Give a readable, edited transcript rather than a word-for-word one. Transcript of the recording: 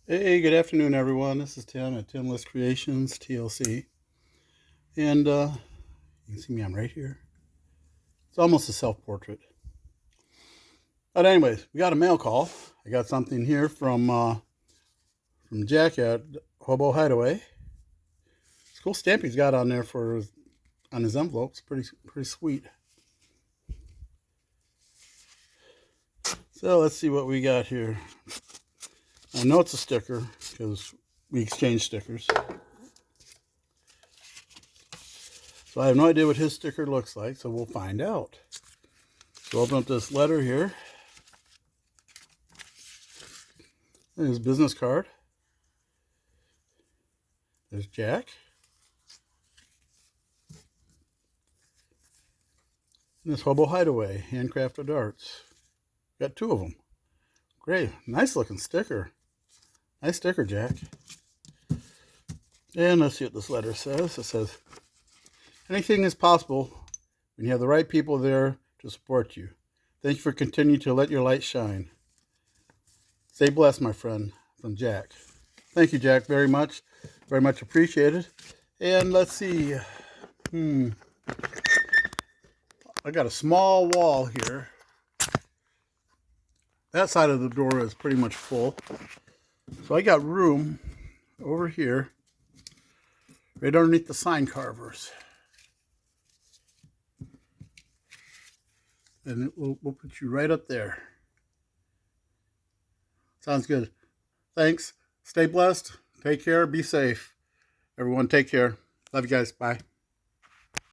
Hey, good afternoon, everyone. This is Tim at Timless Creations, TLC. And you can see me, I'm right here. It's almost a self-portrait. But anyways, we got a mail call. I got something here from Jack at Hobo Hideaway. It's a cool stamp he's got on there on his envelopes. Pretty sweet. So let's see what we got here. I know it's a sticker because we exchange stickers. So I have no idea what his sticker looks like, so we'll find out. So open up this letter here. There's his business card. There's Jack. And this Hobo Hideaway, handcrafted arts. Got two of them. Great, nice looking sticker. Nice sticker, Jack. And let's see what this letter says. It says, anything is possible when you have the right people there to support you. Thank you for continuing to let your light shine. Stay blessed, my friend, from Jack. Thank you, Jack, very much. Very much appreciated. And let's see. I got a small wall here. That side of the door is pretty much full. So I got room over here, right underneath the sign carvers. And we'll put you right up there. Sounds good. Thanks. Stay blessed. Take care. Be safe. Everyone, take care. Love you guys. Bye.